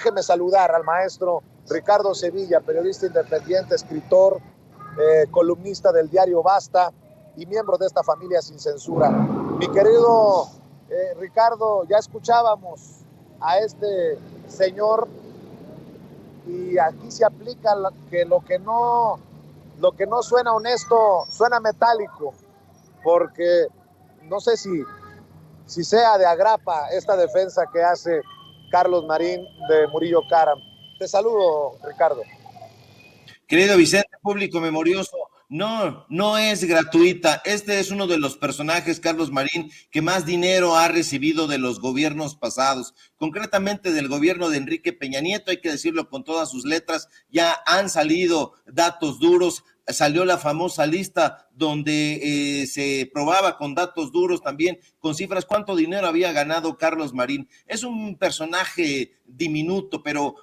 déjeme saludar al maestro Ricardo Sevilla, periodista independiente, escritor, columnista del diario Basta y miembro de esta familia sin censura. Mi querido Ricardo, ya escuchábamos a este señor y aquí se aplica que lo que no suena honesto suena metálico, porque no sé si sea de agrapa esta defensa que hace Carlos Marín de Murillo Karam. Te saludo, Ricardo. Querido Vicente, público memorioso, no es gratuita. Este es uno de los personajes, Carlos Marín, que más dinero ha recibido de los gobiernos pasados, concretamente del gobierno de Enrique Peña Nieto, hay que decirlo con todas sus letras, ya han salido datos duros. Salió la famosa lista donde se probaba con datos duros también, con cifras, cuánto dinero había ganado Carlos Marín. Es un personaje diminuto, pero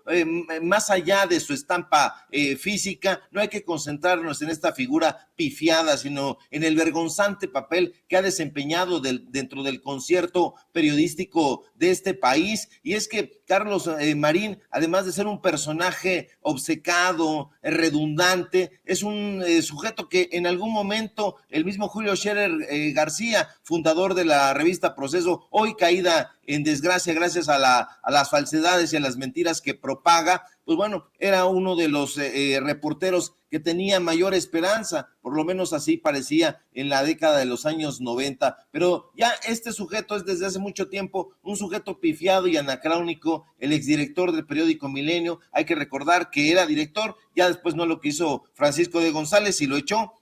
más allá de su estampa física, no hay que concentrarnos en esta figura pifiada, sino en el vergonzante papel que ha desempeñado dentro del concierto periodístico de este país. Y es que Carlos Marín, además de ser un personaje obcecado, redundante, es un sujeto que en algún momento el mismo Julio Scherer García, fundador de la revista Proceso, hoy caída en desgracia gracias a las falsedades y a las mentiras que propaga, pues bueno, era uno de los reporteros que tenía mayor esperanza, por lo menos así parecía en la década de los años 90, pero ya este sujeto es desde hace mucho tiempo un sujeto pifiado y anacrónico, el exdirector del periódico Milenio. Hay que recordar que era director, ya después no lo quiso Francisco de González y lo echó.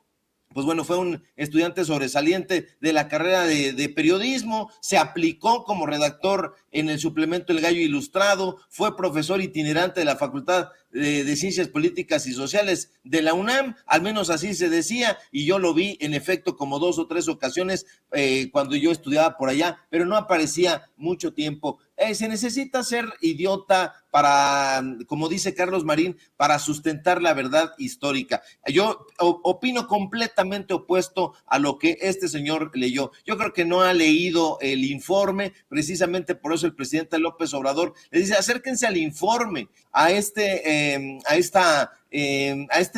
Pues bueno, fue un estudiante sobresaliente de la carrera de periodismo, se aplicó como redactor en el suplemento El Gallo Ilustrado, fue profesor itinerante de la Facultad de Ciencias Políticas y Sociales de la UNAM, al menos así se decía, y yo lo vi en efecto como 2 o 3 ocasiones cuando yo estudiaba por allá, pero no aparecía mucho tiempo. Se necesita ser idiota para, como dice Carlos Marín, para sustentar la verdad histórica. Yo opino completamente opuesto a lo que este señor leyó. Yo creo que no ha leído el informe, precisamente por eso el presidente López Obrador le dice, acérquense al informe, a este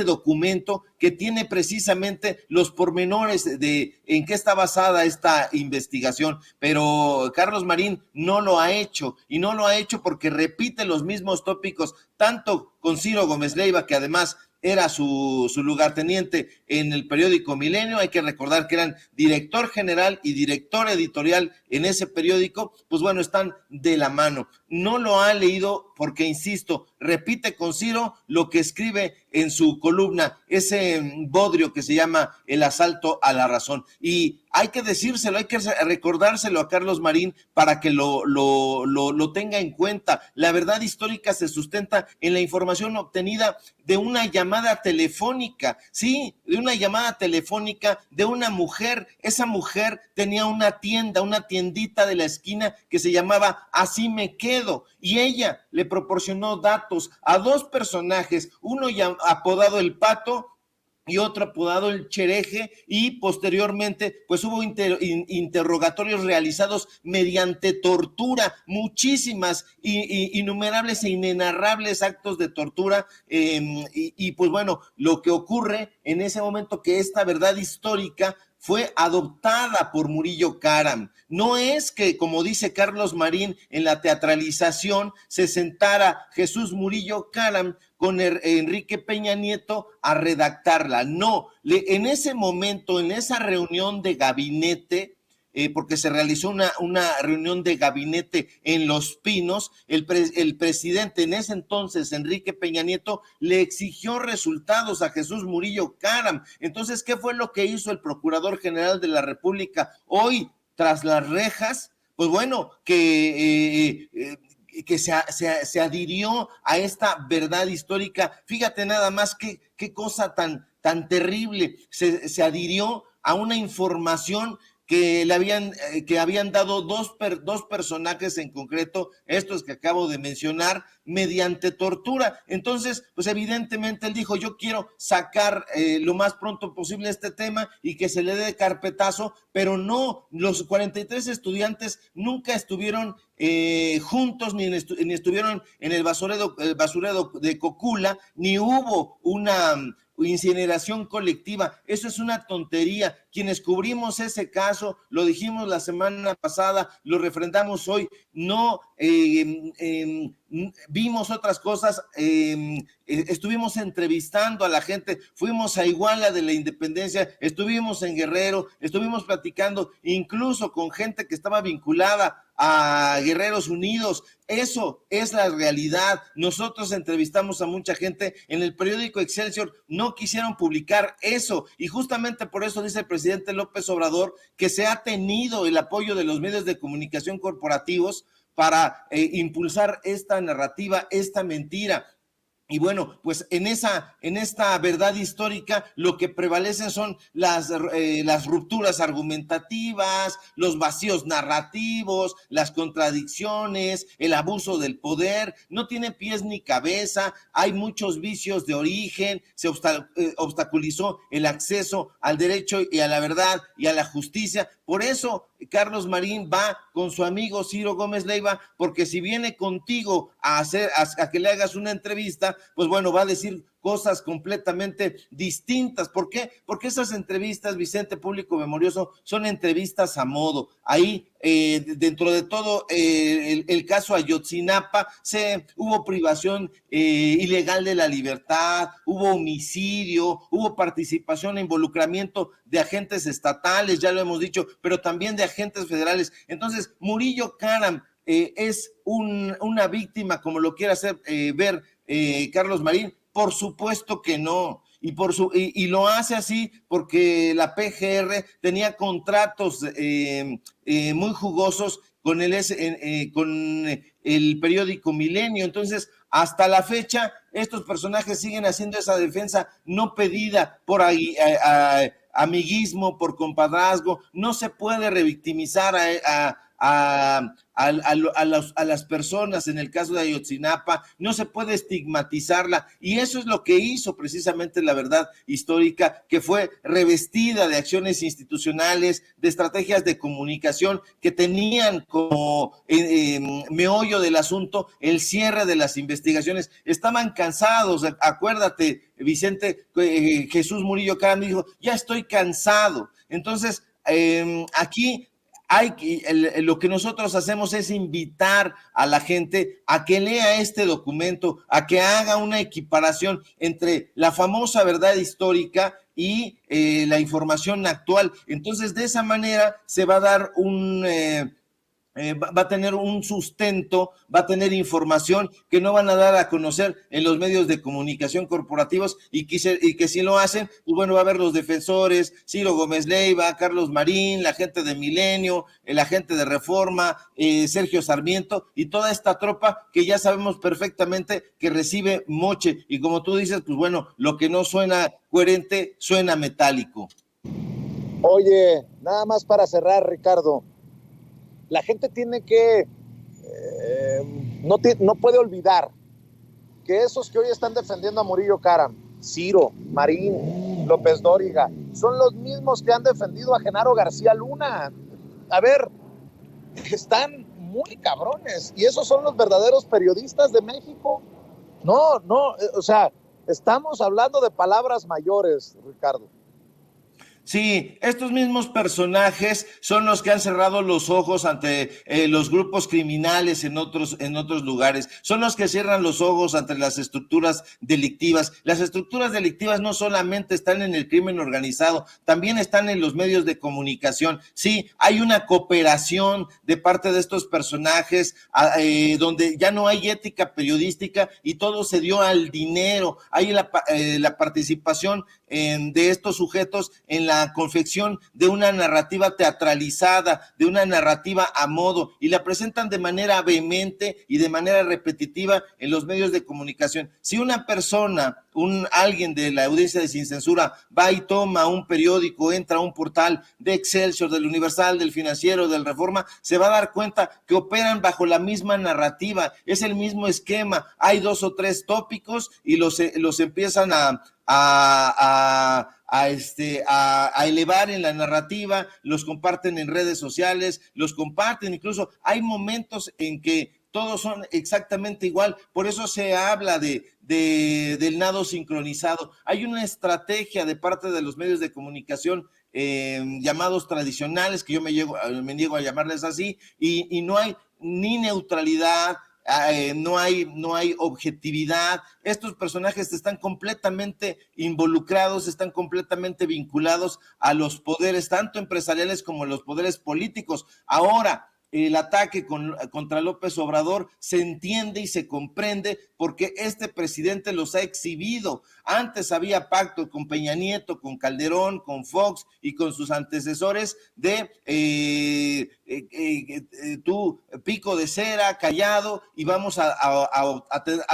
documento que tiene precisamente los pormenores de en qué está basada esta investigación, pero Carlos Marín no lo ha hecho, y no lo ha hecho porque repite los mismos tópicos, tanto con Ciro Gómez Leiva, que además era su lugarteniente en el periódico Milenio. Hay que recordar que eran director general y director editorial en ese periódico, pues bueno, están de la mano. No lo ha leído porque, insisto, repite con Ciro lo que escribe en su columna, ese bodrio que se llama El asalto a la razón. Y hay que decírselo, hay que recordárselo a Carlos Marín para que lo tenga en cuenta. La verdad histórica se sustenta en la información obtenida de una llamada telefónica, sí, de una llamada telefónica de una mujer. Esa mujer tenía una tienda, una tiendita de la esquina que se llamaba Así Me Quedo, y ella le proporcionó datos a 2 personajes, uno apodado El Pato y otro apodado El Chereje, y posteriormente pues hubo interrogatorios realizados mediante tortura, muchísimas innumerables e inenarrables actos de tortura, y pues bueno, lo que ocurre en ese momento que esta verdad histórica fue adoptada por Murillo Karam. No es que, como dice Carlos Marín, en la teatralización se sentara Jesús Murillo Karam con Enrique Peña Nieto a redactarla. No, en ese momento, en esa reunión de gabinete, porque se realizó una reunión de gabinete en Los Pinos, el presidente en ese entonces, Enrique Peña Nieto, le exigió resultados a Jesús Murillo Karam. Entonces, ¿qué fue lo que hizo el Procurador General de la República hoy tras las rejas? Pues bueno, que se adhirió a esta verdad histórica. Fíjate nada más qué cosa tan terrible, se adhirió a una información que habían dado dos personajes en concreto, estos que acabo de mencionar, mediante tortura. Entonces, pues evidentemente él dijo, yo quiero sacar lo más pronto posible este tema y que se le dé carpetazo, pero no, los 43 estudiantes nunca estuvieron juntos, ni estuvieron en el basurero de Cocula, ni hubo una incineración colectiva. Eso es una tontería. Quienes cubrimos ese caso, lo dijimos la semana pasada, lo refrendamos hoy, no vimos otras cosas, estuvimos entrevistando a la gente, fuimos a Iguala de la Independencia, estuvimos en Guerrero, estuvimos platicando incluso con gente que estaba vinculada a Guerreros Unidos. Eso es la realidad. Nosotros entrevistamos a mucha gente en el periódico Excelsior, no quisieron publicar eso, y justamente por eso dice el presidente López Obrador que se ha tenido el apoyo de los medios de comunicación corporativos para impulsar esta narrativa, esta mentira. Y bueno, pues en esta verdad histórica lo que prevalecen son las rupturas argumentativas, los vacíos narrativos, las contradicciones, el abuso del poder. No tiene pies ni cabeza, hay muchos vicios de origen, se obstaculizó el acceso al derecho y a la verdad y a la justicia. Por eso Carlos Marín va con su amigo Ciro Gómez Leiva, porque si viene contigo a que le hagas una entrevista, pues bueno, va a decir cosas completamente distintas. ¿Por qué? Porque esas entrevistas, Vicente, público memorioso, son entrevistas a modo. Ahí, dentro de todo el caso Ayotzinapa, hubo privación ilegal de la libertad, hubo homicidio, hubo participación e involucramiento de agentes estatales, ya lo hemos dicho, pero también de agentes federales. Entonces, Murillo Karam es una víctima, como lo quiere hacer ver Carlos Marín. Por supuesto que no, y lo hace así porque la PGR tenía contratos muy jugosos con el periódico Milenio. Entonces, hasta la fecha, estos personajes siguen haciendo esa defensa no pedida por amiguismo, por compadrazgo. No se puede revictimizar a las personas. En el caso de Ayotzinapa no se puede estigmatizarla, y eso es lo que hizo precisamente la verdad histórica, que fue revestida de acciones institucionales, de estrategias de comunicación que tenían como meollo del asunto el cierre de las investigaciones. Estaban cansados, acuérdate, Vicente, Jesús Murillo Karam dijo, ya estoy cansado. Entonces, aquí lo que nosotros hacemos es invitar a la gente a que lea este documento, a que haga una equiparación entre la famosa verdad histórica y la información actual. Entonces, de esa manera se va a dar va a tener un sustento, va a tener información que no van a dar a conocer en los medios de comunicación corporativos, y que si lo hacen, pues bueno, va a haber los defensores, Ciro Gómez Leiva, Carlos Marín, la gente de Milenio, la gente de Reforma, Sergio Sarmiento, y toda esta tropa que ya sabemos perfectamente que recibe moche, y como tú dices, pues bueno, lo que no suena coherente, suena metálico. Oye, nada más para cerrar, Ricardo, la gente tiene que, no puede olvidar que esos que hoy están defendiendo a Murillo Karam, Ciro, Marín, López Dóriga, son los mismos que han defendido a Genaro García Luna. A ver, están muy cabrones, y esos son los verdaderos periodistas de México. No, o sea, estamos hablando de palabras mayores, Ricardo. Sí, estos mismos personajes son los que han cerrado los ojos ante los grupos criminales en otros lugares, son los que cierran los ojos ante las estructuras delictivas. Las estructuras delictivas no solamente están en el crimen organizado, también están en los medios de comunicación. Sí, hay una cooperación de parte de estos personajes donde ya no hay ética periodística y todo se dio al dinero. Hay la participación de estos sujetos en la confección de una narrativa teatralizada, de una narrativa a modo, y la presentan de manera vehemente y de manera repetitiva en los medios de comunicación. Si una persona alguien de la audiencia de Sin Censura va y toma un periódico, entra a un portal de Excelsior, del Universal, del Financiero, del Reforma, se va a dar cuenta que operan bajo la misma narrativa, es el mismo esquema, hay 2 o 3 tópicos y los empiezan a elevar en la narrativa, los comparten en redes sociales, los comparten, incluso hay momentos en que todos son exactamente igual, por eso se habla del nado sincronizado. Hay una estrategia de parte de los medios de comunicación llamados tradicionales, que yo me niego a llamarles así, y no hay ni neutralidad, no hay objetividad. Estos personajes están completamente involucrados, están completamente vinculados a los poderes, tanto empresariales como los poderes políticos. Ahora, el ataque contra López Obrador se entiende y se comprende porque este presidente los ha exhibido. Antes había pacto con Peña Nieto, con Calderón, con Fox y con sus antecesores de tú pico de cera, callado, y vamos a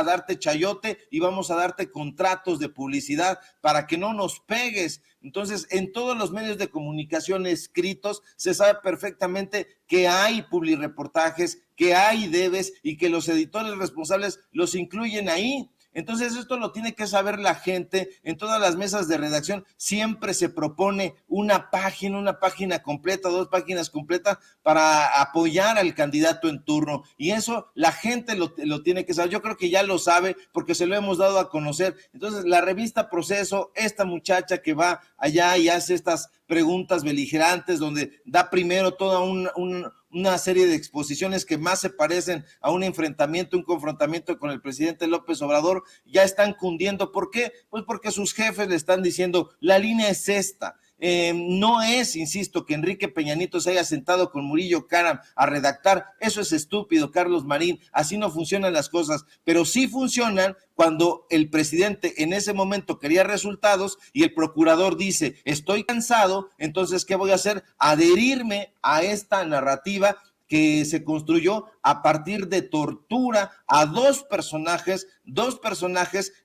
darte chayote y vamos a darte contratos de publicidad para que no nos pegues. Entonces, en todos los medios de comunicación escritos se sabe perfectamente que hay publireportajes, que hay debes y que los editores responsables los incluyen ahí. Entonces esto lo tiene que saber la gente. En todas las mesas de redacción siempre se propone una página completa, 2 páginas completas para apoyar al candidato en turno, y eso la gente lo tiene que saber. Yo creo que ya lo sabe porque se lo hemos dado a conocer. Entonces la revista Proceso, esta muchacha que va allá y hace estas preguntas beligerantes donde da primero toda una serie de exposiciones que más se parecen a un enfrentamiento, un confrontamiento con el presidente López Obrador, ya están cundiendo. ¿Por qué? Pues porque sus jefes le están diciendo, la línea es esta. No es, insisto, que Enrique Peña Nieto se haya sentado con Murillo Karam a redactar. Eso es estúpido, Carlos Marín. Así no funcionan las cosas, pero sí funcionan cuando el presidente en ese momento quería resultados y el procurador dice, estoy cansado, entonces, ¿qué voy a hacer? Adherirme a esta narrativa que se construyó a partir de tortura a dos personajes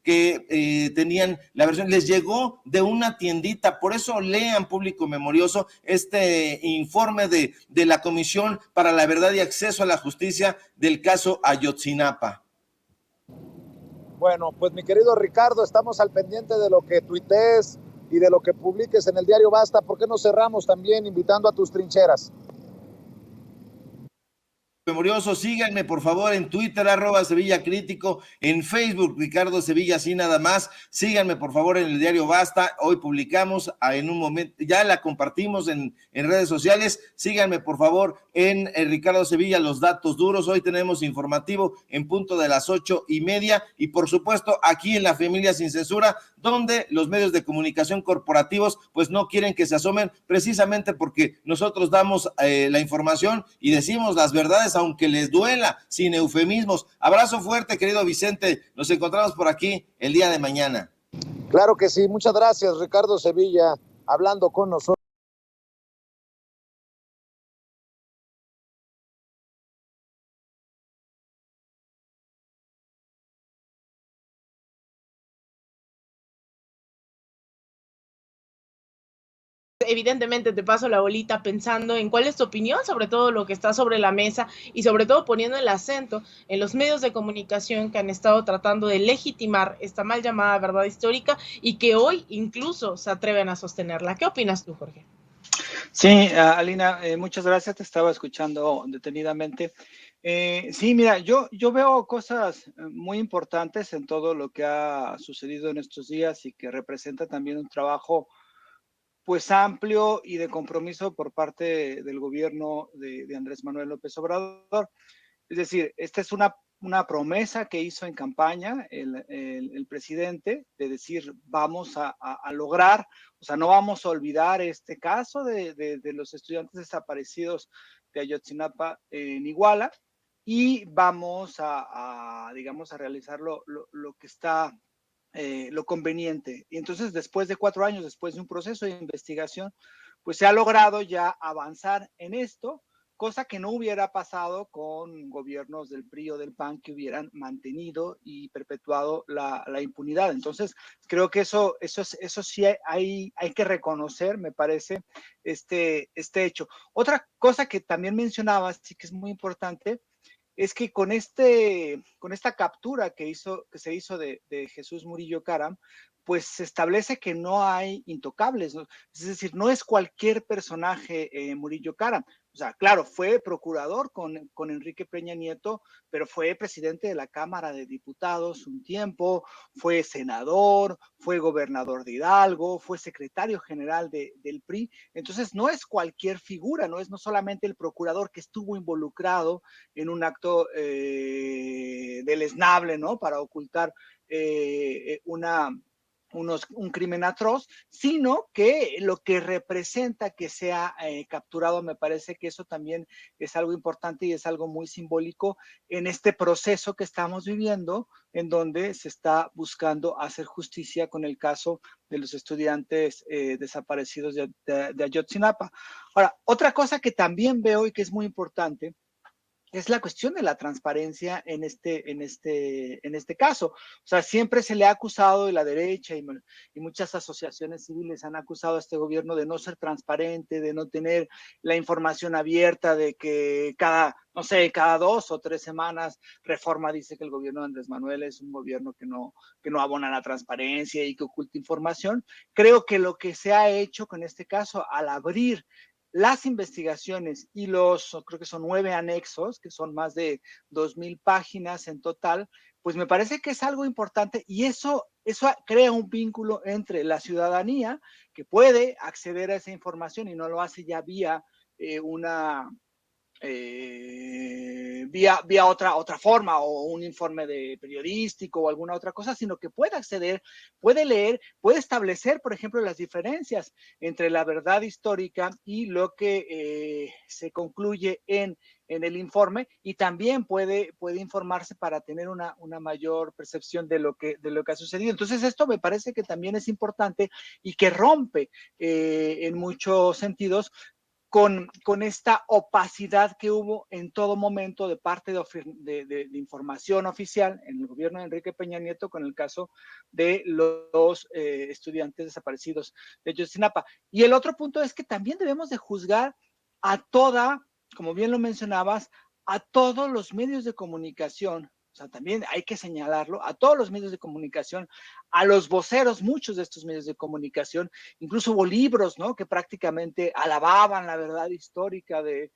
que tenían la versión, les llegó de una tiendita. Por eso lean, público memorioso, este informe de la Comisión para la Verdad y Acceso a la Justicia del caso Ayotzinapa. Bueno, pues mi querido Ricardo, estamos al pendiente de lo que tuitees y de lo que publiques en el diario Basta. ¿Por qué no cerramos también invitando a tus trincheras? Memorioso, síganme por favor en Twitter, @Sevilla Crítico, en Facebook, Ricardo Sevilla, así nada más. Síganme por favor en el diario Basta. Hoy publicamos en un momento, ya la compartimos en redes sociales. Síganme por favor en Ricardo Sevilla, los datos duros. Hoy tenemos informativo en punto de las 8:30, y por supuesto aquí en La Familia Sin Censura, donde los medios de comunicación corporativos pues no quieren que se asomen, precisamente porque nosotros damos la información y decimos las verdades aunque les duela, sin eufemismos. Abrazo fuerte, querido Vicente. Nos encontramos por aquí el día de mañana. Claro que sí. Muchas gracias, Ricardo Sevilla, hablando con nosotros. Evidentemente te paso la bolita pensando en cuál es tu opinión sobre todo lo que está sobre la mesa y sobre todo poniendo el acento en los medios de comunicación que han estado tratando de legitimar esta mal llamada verdad histórica y que hoy incluso se atreven a sostenerla. ¿Qué opinas tú, Jorge? Sí, Alina, muchas gracias, te estaba escuchando detenidamente. Sí, mira, yo veo cosas muy importantes en todo lo que ha sucedido en estos días y que representa también un trabajo pues amplio y de compromiso por parte del gobierno de Andrés Manuel López Obrador. Es decir, esta es una promesa que hizo en campaña el presidente de decir vamos a lograr, o sea, no vamos a olvidar este caso de los estudiantes desaparecidos de Ayotzinapa en Iguala, y vamos digamos, a realizar lo que está lo conveniente. Y entonces, después de 4 años, después de un proceso de investigación, pues se ha logrado ya avanzar en esto cosa que no hubiera pasado con gobiernos del PRI o del PAN que hubieran mantenido y perpetuado la impunidad. Entonces, creo que eso sí hay que reconocer, me parece, este hecho. Otra cosa que también mencionabas, sí que es muy importante, es que con esta captura que se hizo de Jesús Murillo Caram, pues se establece que no hay intocables, ¿no? Es decir, no es cualquier personaje Murillo Caram. O sea, claro, fue procurador con Enrique Peña Nieto, pero fue presidente de la Cámara de Diputados un tiempo, fue senador, fue gobernador de Hidalgo, fue secretario general del PRI. Entonces, no es cualquier figura, no solamente el procurador que estuvo involucrado en un acto deleznable, ¿no? Para ocultar un crimen atroz, sino que lo que representa que sea capturado, me parece que eso también es algo importante y es algo muy simbólico en este proceso que estamos viviendo, en donde se está buscando hacer justicia con el caso de los estudiantes desaparecidos de Ayotzinapa. Ahora, otra cosa que también veo y que es muy importante es la cuestión de la transparencia en este caso. O sea, siempre se le ha acusado de la derecha y muchas asociaciones civiles han acusado a este gobierno de no ser transparente, de no tener la información abierta, de que cada 2 o 3 semanas Reforma dice que el gobierno de Andrés Manuel es un gobierno que no abona la transparencia y que oculta información. Creo que lo que se ha hecho con este caso, al abrir las investigaciones y creo que son 9 anexos, que son más de 2,000 páginas en total, pues me parece que es algo importante y eso crea un vínculo entre la ciudadanía que puede acceder a esa información y no lo hace ya vía vía otra forma o un informe periodístico o alguna otra cosa, sino que puede acceder, puede leer, puede establecer, por ejemplo, las diferencias entre la verdad histórica y lo que se concluye en el informe, y también puede informarse para tener una mayor percepción de lo que ha sucedido. Entonces, esto me parece que también es importante y que rompe en muchos sentidos con esta opacidad que hubo en todo momento de parte de información oficial en el gobierno de Enrique Peña Nieto con el caso de los estudiantes desaparecidos de Ayotzinapa. Y el otro punto es que también debemos de juzgar como bien lo mencionabas, a todos los medios de comunicación. O sea, también hay que señalarlo, a todos los medios de comunicación, a los voceros, muchos de estos medios de comunicación, incluso hubo libros, ¿no?, que prácticamente alababan la verdad histórica de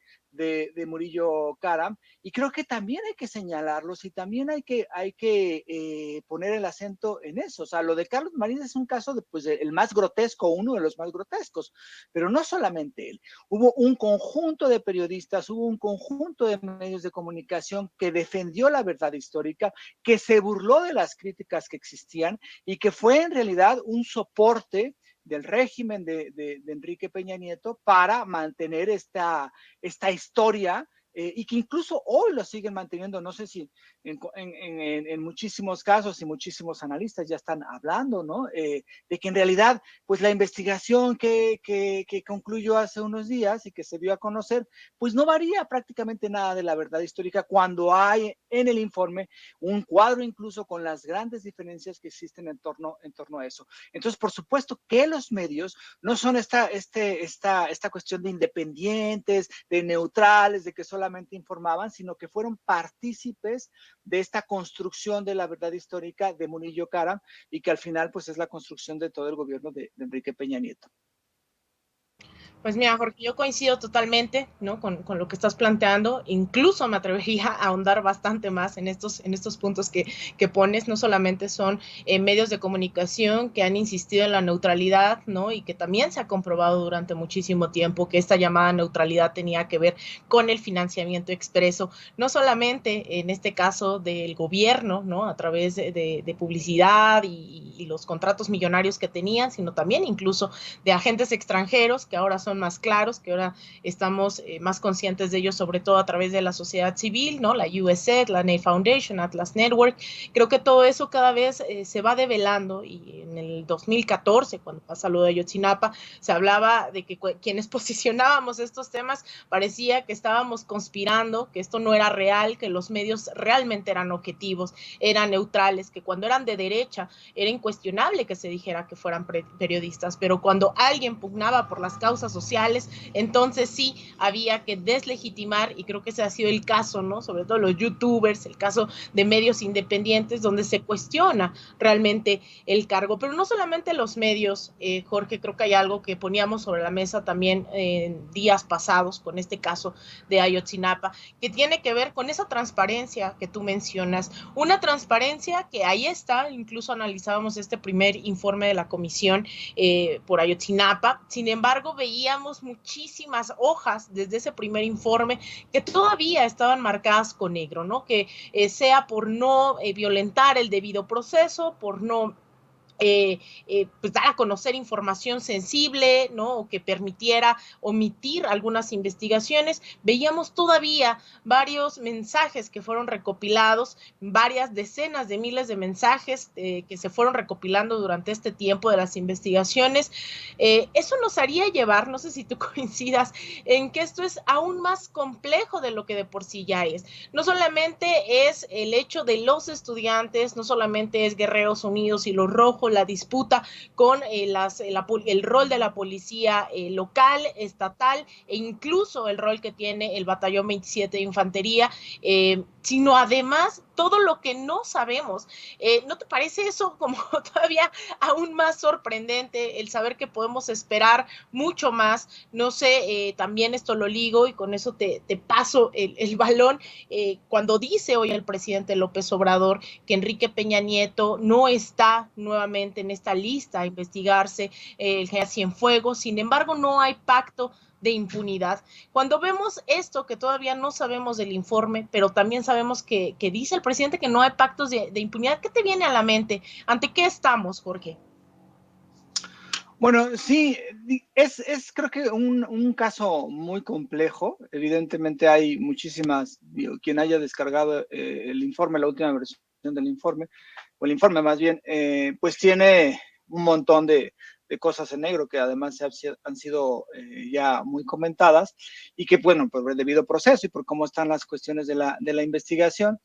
Murillo Caram, y creo que también hay que señalarlos y también hay que poner el acento en eso. O sea, lo de Carlos Marín es un caso el más grotesco, uno de los más grotescos, pero no solamente él. Hubo un conjunto de periodistas, hubo un conjunto de medios de comunicación que defendió la verdad histórica, que se burló de las críticas que existían y que fue en realidad un soporte del régimen de Enrique Peña Nieto para mantener esta historia y que incluso hoy lo siguen manteniendo. No sé si en muchísimos casos y muchísimos analistas ya están hablando, ¿no? De que en realidad, pues la investigación que concluyó hace unos días y que se dio a conocer, pues no varía prácticamente nada de la verdad histórica cuando hay en el informe un cuadro incluso con las grandes diferencias que existen en torno a eso. Entonces, por supuesto que los medios no son esta cuestión de independientes, de neutrales, de que solamente informaban, sino que fueron partícipes de esta construcción de la verdad histórica de Murillo Caram y que al final pues es la construcción de todo el gobierno de Enrique Peña Nieto. Pues mira, Jorge, yo coincido totalmente, ¿no?, con lo que estás planteando. Incluso me atrevería a ahondar bastante más en estos puntos que pones. No solamente son medios de comunicación que han insistido en la neutralidad, ¿no?, y que también se ha comprobado durante muchísimo tiempo que esta llamada neutralidad tenía que ver con el financiamiento expreso, no solamente en este caso del gobierno, ¿no?, a través de publicidad y los contratos millonarios que tenían, sino también incluso de agentes extranjeros que ahora son son más claros, que ahora estamos más conscientes de ellos, sobre todo a través de la sociedad civil, ¿no? La USAID, la NAE Foundation, Atlas Network. Creo que todo eso cada vez se va develando, y en el 2014, cuando pasa lo de Ayotzinapa, se hablaba de que quienes posicionábamos estos temas parecía que estábamos conspirando, que esto no era real, que los medios realmente eran objetivos, eran neutrales, que cuando eran de derecha era incuestionable que se dijera que fueran periodistas, pero cuando alguien pugnaba por las causas sociales, entonces sí había que deslegitimar, y creo que ese ha sido el caso, ¿no? Sobre todo los youtubers, el caso de medios independientes, donde se cuestiona realmente el cargo, pero no solamente los medios, Jorge, creo que hay algo que poníamos sobre la mesa también en días pasados con este caso de Ayotzinapa, que tiene que ver con esa transparencia que tú mencionas, una transparencia que ahí está, incluso analizábamos este primer informe de la comisión por Ayotzinapa, sin embargo veíamos muchísimas hojas desde ese primer informe que todavía estaban marcadas con negro, ¿no? Que sea por no violentar el debido proceso, por no pues dar a conocer información sensible, ¿no? O que permitiera omitir algunas investigaciones. Veíamos todavía varios mensajes que fueron recopilados, varias decenas de miles de mensajes que se fueron recopilando durante este tiempo de las investigaciones. Eso nos haría llevar, no sé si tú coincidas, en que esto es aún más complejo de lo que de por sí ya es. No solamente es el hecho de los estudiantes, no solamente es Guerreros Unidos y los Rojos, la disputa con el rol de la policía local, estatal, e incluso el rol que tiene el Batallón 27 de Infantería, sino además todo lo que no sabemos. ¿No te parece eso como todavía aún más sorprendente, el saber que podemos esperar mucho más? No sé, también esto lo ligo y con eso te paso el balón. Cuando dice hoy el presidente López Obrador que Enrique Peña Nieto no está nuevamente en esta lista a investigarse el general Cienfuegos, sin embargo no hay pacto de impunidad. Cuando vemos esto, que todavía no sabemos del informe, pero también sabemos que dice el presidente que no hay pactos de impunidad, ¿qué te viene a la mente? ¿Ante qué estamos, Jorge? Bueno, sí, es creo que un caso muy complejo. Evidentemente hay muchísimas, quien haya descargado el informe, la última versión del informe, o el informe más bien, pues tiene un montón de cosas en negro que además han sido ya muy comentadas, y que, bueno, por el debido proceso y por cómo están las cuestiones de la investigación,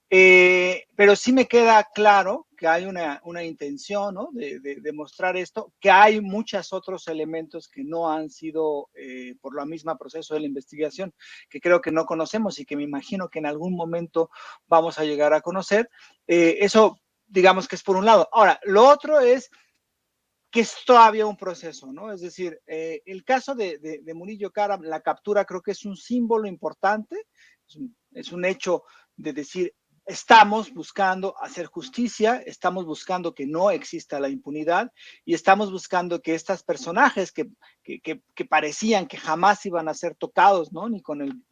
pero sí me queda claro que hay una intención, ¿no? de mostrar esto, que hay muchos otros elementos que no han sido, por la misma proceso de la investigación, que creo que no conocemos y que me imagino que en algún momento vamos a llegar a conocer. Eso, digamos que es por un lado. Ahora, lo otro es que es todavía un proceso, ¿no? Es decir, el caso de Murillo Karam, la captura, creo que es un símbolo importante, es un hecho de decir, estamos buscando hacer justicia, estamos buscando que no exista la impunidad, y estamos buscando que estos personajes que parecían que jamás iban a ser tocados, ¿no? Ni con el,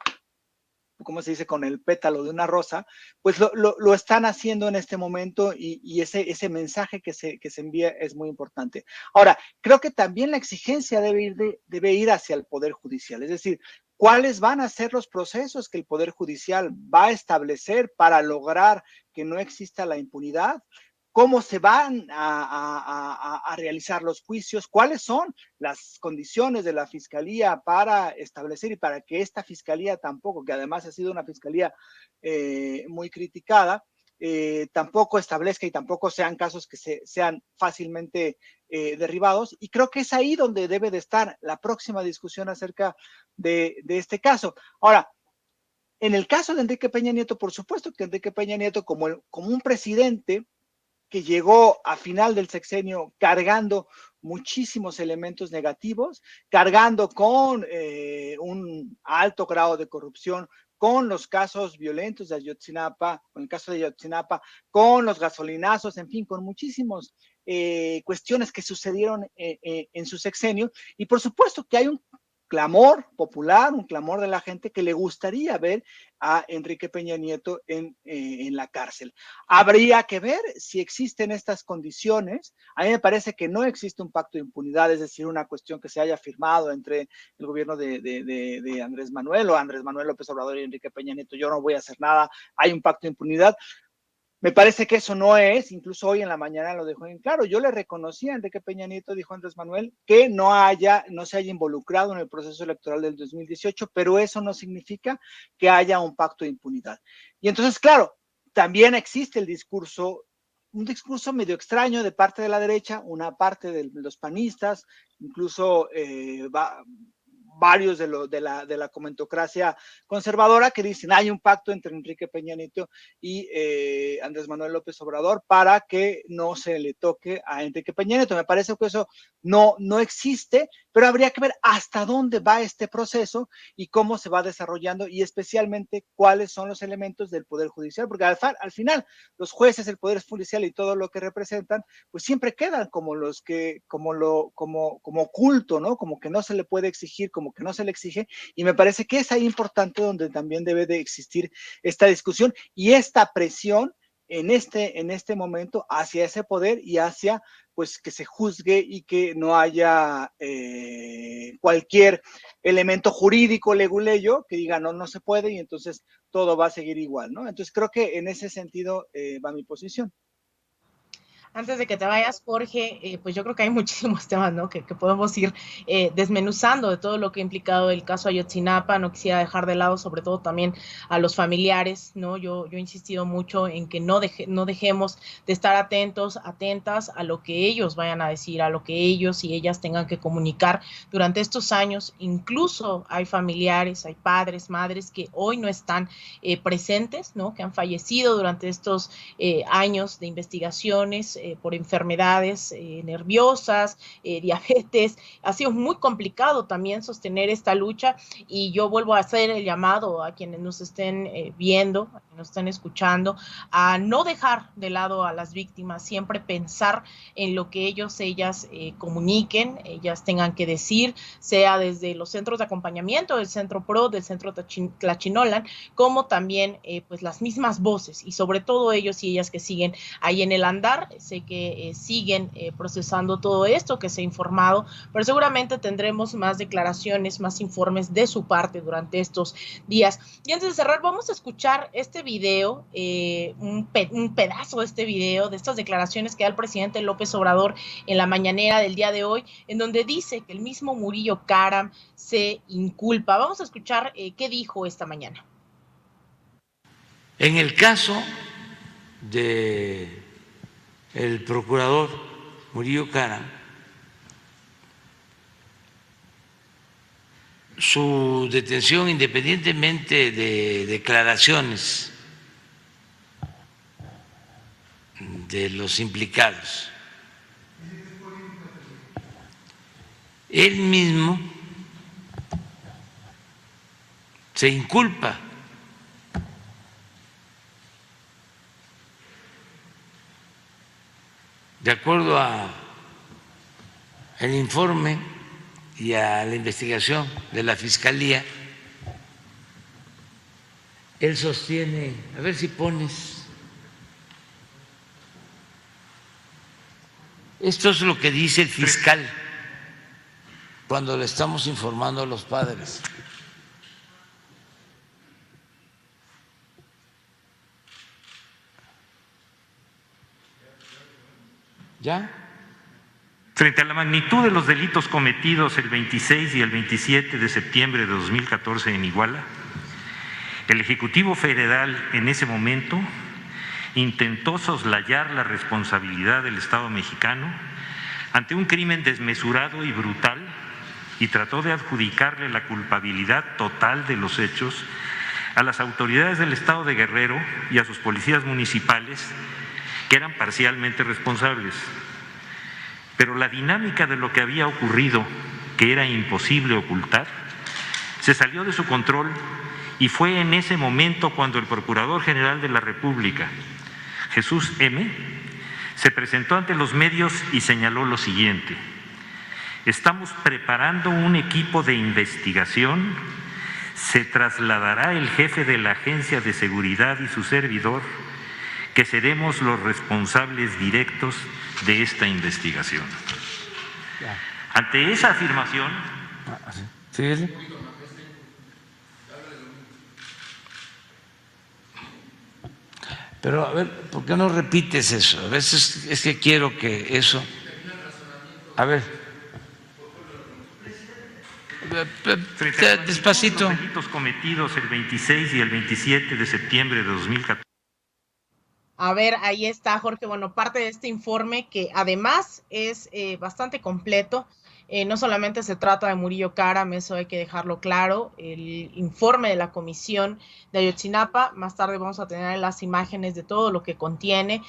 ¿cómo se dice?, con el pétalo de una rosa, pues lo están haciendo en este momento, y ese mensaje que se envía es muy importante. Ahora, creo que también la exigencia debe ir hacia el Poder Judicial, es decir, ¿cuáles van a ser los procesos que el Poder Judicial va a establecer para lograr que no exista la impunidad? ¿Cómo se van a realizar los juicios? ¿Cuáles son las condiciones de la Fiscalía para establecer, y para que esta Fiscalía tampoco, que además ha sido una Fiscalía muy criticada, tampoco establezca y tampoco sean casos que sean fácilmente derribados? Y creo que es ahí donde debe de estar la próxima discusión acerca de este caso. Ahora, en el caso de Enrique Peña Nieto, por supuesto que Enrique Peña Nieto, como un presidente que llegó a final del sexenio cargando muchísimos elementos negativos, cargando con un alto grado de corrupción, con los casos violentos de Ayotzinapa, con el caso de Ayotzinapa, con los gasolinazos, en fin, con muchísimas cuestiones que sucedieron en su sexenio. Y por supuesto que hay un clamor popular, un clamor de la gente que le gustaría ver a Enrique Peña Nieto en la cárcel. Habría que ver si existen estas condiciones. A mí me parece que no existe un pacto de impunidad, es decir, una cuestión que se haya firmado entre el gobierno de Andrés Manuel o Andrés Manuel López Obrador y Enrique Peña Nieto. Yo no voy a hacer nada, hay un pacto de impunidad. Me parece que eso no es, incluso hoy en la mañana lo dejó en claro. Yo le reconocí a Enrique Peña Nieto, dijo Andrés Manuel, que no se haya involucrado en el proceso electoral del 2018, pero eso no significa que haya un pacto de impunidad. Y entonces, claro, también existe un discurso medio extraño de parte de la derecha, una parte de los panistas, incluso varios de la comentocracia conservadora que dicen hay un pacto entre Enrique Peña Nieto y Andrés Manuel López Obrador para que no se le toque a Enrique Peña Nieto. Me parece que eso no existe, pero habría que ver hasta dónde va este proceso y cómo se va desarrollando y especialmente cuáles son los elementos del Poder Judicial, porque al final los jueces, el Poder Judicial y todo lo que representan, pues siempre quedan como oculto, ¿no? Como que no se le puede exigir, como que no se le exige, y me parece que es ahí importante donde también debe de existir esta discusión y esta presión en este momento hacia ese poder y hacia pues que se juzgue y que no haya cualquier elemento jurídico leguleyo que diga no se puede y entonces todo va a seguir igual, ¿no? Entonces creo que en ese sentido va mi posición. Antes de que te vayas, Jorge, pues yo creo que hay muchísimos temas, ¿no? Que podemos ir desmenuzando de todo lo que ha implicado el caso Ayotzinapa. No quisiera dejar de lado, sobre todo también a los familiares, ¿no? Yo he insistido mucho en que no dejemos de estar atentas a lo que ellos vayan a decir, a lo que ellos y ellas tengan que comunicar durante estos años. Incluso hay familiares, hay padres, madres que hoy no están presentes, ¿no? Que han fallecido durante estos años de investigaciones, por enfermedades nerviosas, diabetes. Ha sido muy complicado también sostener esta lucha y yo vuelvo a hacer el llamado a quienes nos estén viendo, a quienes nos estén escuchando, a no dejar de lado a las víctimas, siempre pensar en lo que ellas comuniquen, ellas tengan que decir, sea desde los centros de acompañamiento, del Centro PRO, del Centro Tlachinolan, como también pues las mismas voces y sobre todo ellos y ellas que siguen ahí en el andar. Sé que siguen procesando todo esto, que se ha informado, pero seguramente tendremos más declaraciones, más informes de su parte durante estos días. Y antes de cerrar, vamos a escuchar este video, un pedazo de este video, de estas declaraciones que da el presidente López Obrador en la mañanera del día de hoy, en donde dice que el mismo Murillo Karam se inculpa. Vamos a escuchar qué dijo esta mañana. En el caso de el procurador Murillo Karam, su detención, independientemente de declaraciones de los implicados, él mismo se inculpa. De acuerdo al informe y a la investigación de la Fiscalía, él sostiene, a ver si pones, esto es lo que dice el fiscal cuando le estamos informando a los padres. ¿Ya? Frente a la magnitud de los delitos cometidos el 26 y el 27 de septiembre de 2014 en Iguala, el Ejecutivo Federal en ese momento intentó soslayar la responsabilidad del Estado mexicano ante un crimen desmesurado y brutal y trató de adjudicarle la culpabilidad total de los hechos a las autoridades del Estado de Guerrero y a sus policías municipales, que eran parcialmente responsables. Pero la dinámica de lo que había ocurrido, que era imposible ocultar, se salió de su control y fue en ese momento cuando el Procurador General de la República, Jesús M., se presentó ante los medios y señaló lo siguiente: Estamos preparando un equipo de investigación. Se trasladará el jefe de la Agencia de Seguridad y su servidor, que seremos los responsables directos de esta investigación. Ante esa afirmación, sí. Pero a ver, ¿por qué no repites eso? A veces es que quiero que eso. A ver. Despacito. Los delitos cometidos el 26 y el 27 de septiembre de 2014. A ver, ahí está, Jorge. Bueno, parte de este informe que además es bastante completo. No solamente se trata de Murillo Karam, eso hay que dejarlo claro. El informe de la Comisión de Ayotzinapa, más tarde vamos a tener las imágenes de todo lo que contiene.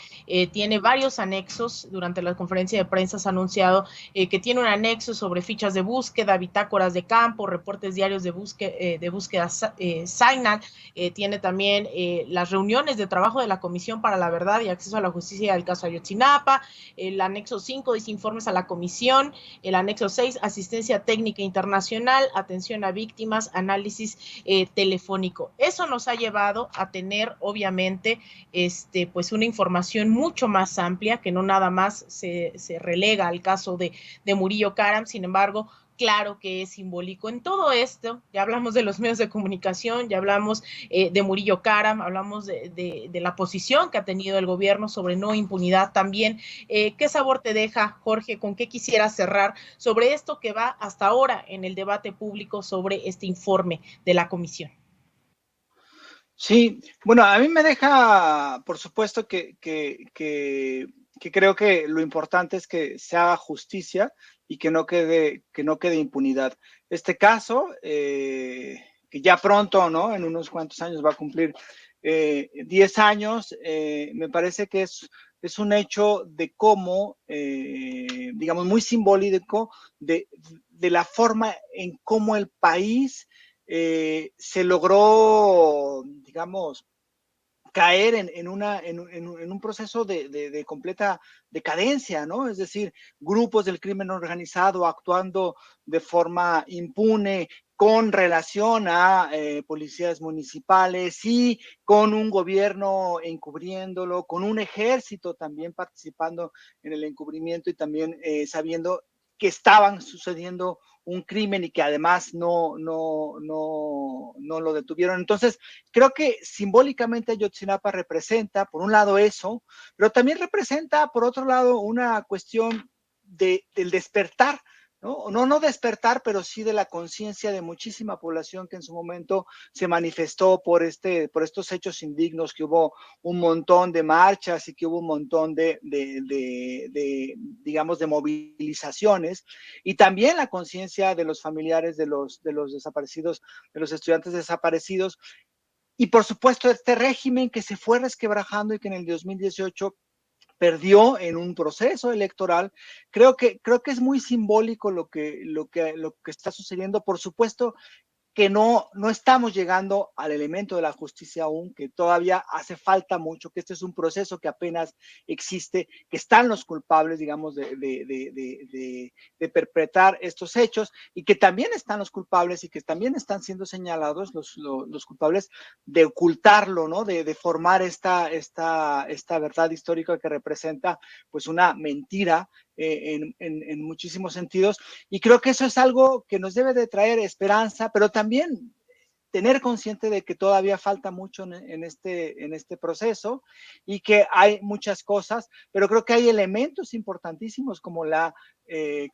Tiene varios anexos. Durante la conferencia de prensa se ha anunciado que tiene un anexo sobre fichas de búsqueda, bitácoras de campo, reportes diarios de búsqueda SINAC. Tiene también las reuniones de trabajo de la Comisión para la Verdad y Acceso a la Justicia del caso Ayotzinapa. El anexo 5 dice informes a la Comisión. El anexo 6, asistencia técnica internacional, atención a víctimas, análisis telefónico. Eso nos ha llevado a tener, obviamente, pues una información mucho más amplia, que no nada más se relega al caso de Murillo Karam. Sin embargo, claro que es simbólico. En todo esto, ya hablamos de los medios de comunicación, ya hablamos de Murillo Karam, hablamos de la posición que ha tenido el gobierno sobre no impunidad también. ¿Qué sabor te deja, Jorge? ¿Con qué quisieras cerrar sobre esto que va hasta ahora en el debate público sobre este informe de la comisión? Sí, bueno, a mí me deja, por supuesto, que creo que lo importante es que se haga justicia y que no quede impunidad. Este caso, que ya pronto, ¿no? En unos cuantos años va a cumplir 10 años, me parece que es un hecho de cómo, digamos, muy simbólico de la forma en cómo el país se logró, digamos, caer en un proceso de completa decadencia, ¿no? Es decir, grupos del crimen organizado actuando de forma impune con relación a policías municipales y con un gobierno encubriéndolo, con un ejército también participando en el encubrimiento y también sabiendo que estaban sucediendo un crimen y que además no lo detuvieron. Entonces, creo que simbólicamente Ayotzinapa representa, por un lado eso, pero también representa, por otro lado, una cuestión del despertar, ¿no? No despertar, pero sí de la conciencia de muchísima población que en su momento se manifestó por estos hechos indignos, que hubo un montón de marchas y que hubo un montón de digamos, de movilizaciones, y también la conciencia de los familiares de los desaparecidos, de los estudiantes desaparecidos, y por supuesto este régimen que se fue resquebrajando y que en el 2018 perdió en un proceso electoral. Creo que es muy simbólico lo que está sucediendo. Por supuesto que no estamos llegando al elemento de la justicia aún, que todavía hace falta mucho, que este es un proceso que apenas existe, que están los culpables, digamos, de perpetrar estos hechos, y que también están los culpables y que también están siendo señalados los culpables de ocultarlo, ¿no? De formar esta verdad histórica que representa pues una mentira en muchísimos sentidos, y creo que eso es algo que nos debe de traer esperanza, pero también tener consciente de que todavía falta mucho en este proceso y que hay muchas cosas, pero creo que hay elementos importantísimos como la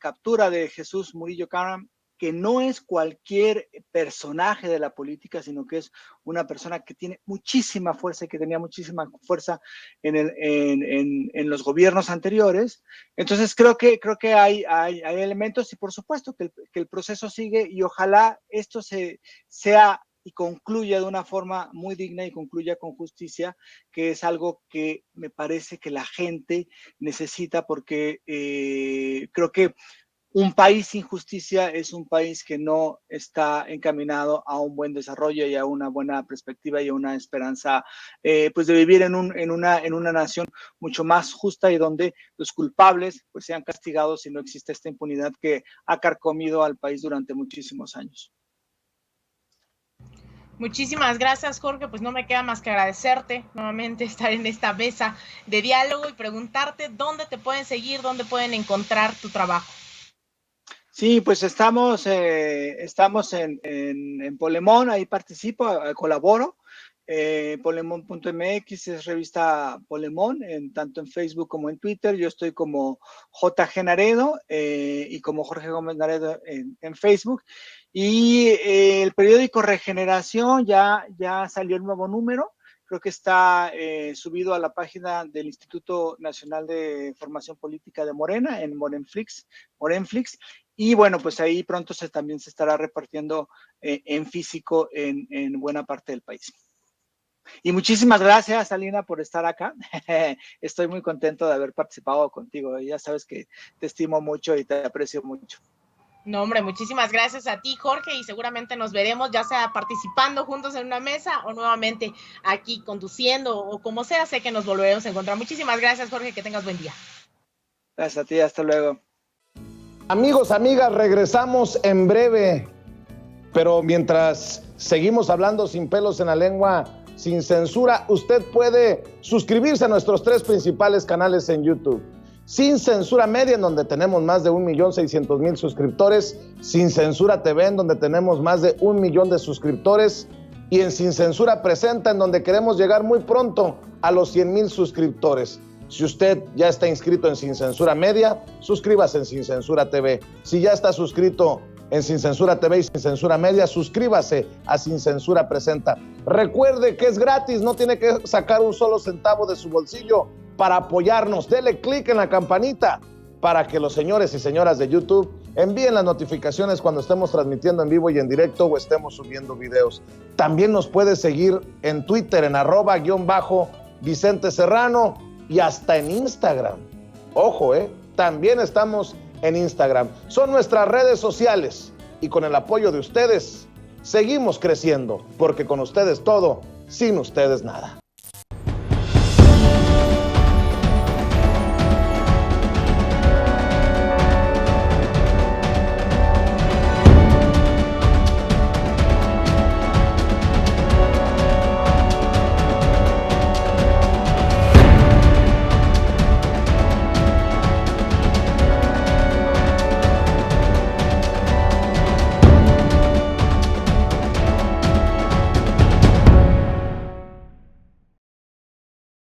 captura de Jesús Murillo Karam, que no es cualquier personaje de la política, sino que es una persona que tiene muchísima fuerza y que tenía muchísima fuerza en los gobiernos anteriores. Entonces creo que hay elementos, y por supuesto que el proceso sigue, y ojalá esto sea y concluya de una forma muy digna y concluya con justicia, que es algo que me parece que la gente necesita, porque creo que un país sin justicia es un país que no está encaminado a un buen desarrollo y a una buena perspectiva y a una esperanza, pues de vivir en una nación mucho más justa y donde los culpables pues sean castigados y no existe esta impunidad que ha carcomido al país durante muchísimos años. Muchísimas gracias, Jorge. Pues no me queda más que agradecerte nuevamente estar en esta mesa de diálogo y preguntarte dónde te pueden seguir, dónde pueden encontrar tu trabajo. Sí, pues estamos en Polemón, ahí participo, colaboro. Polemón.mx es revista Polemón, tanto en Facebook como en Twitter. Yo estoy como JG Naredo y como Jorge Gómez Naredo en Facebook. Y el periódico Regeneración ya salió el nuevo número. Creo que está subido a la página del Instituto Nacional de Formación Política de Morena, en Morenflix. Y bueno, pues ahí pronto también se estará repartiendo en físico en buena parte del país. Y muchísimas gracias, Alina, por estar acá. Estoy muy contento de haber participado contigo. Ya sabes que te estimo mucho y te aprecio mucho. No, hombre, muchísimas gracias a ti, Jorge, y seguramente nos veremos ya sea participando juntos en una mesa o nuevamente aquí conduciendo o como sea, sé que nos volveremos a encontrar. Muchísimas gracias, Jorge, que tengas buen día. Gracias a ti, hasta luego. Amigos, amigas, regresamos en breve, pero mientras seguimos hablando sin pelos en la lengua, sin censura, usted puede suscribirse a nuestros 3 principales canales en YouTube. Sin Censura Media, en donde tenemos más de 1.600.000 suscriptores, Sin Censura TV, en donde tenemos más de 1 millón de suscriptores, y en Sin Censura Presenta, en donde queremos llegar muy pronto a los 100,000 suscriptores. Si usted ya está inscrito en Sin Censura Media, suscríbase en Sin Censura TV. Si ya está suscrito en Sin Censura TV y Sin Censura Media, suscríbase a Sin Censura Presenta. Recuerde que es gratis, no tiene que sacar un solo centavo de su bolsillo para apoyarnos. Dele clic en la campanita para que los señores y señoras de YouTube envíen las notificaciones cuando estemos transmitiendo en vivo y en directo o estemos subiendo videos. También nos puede seguir en Twitter en @Vicente Serrano y hasta en Instagram. Ojo, también estamos en Instagram. Son nuestras redes sociales y con el apoyo de ustedes seguimos creciendo, porque con ustedes todo, sin ustedes nada.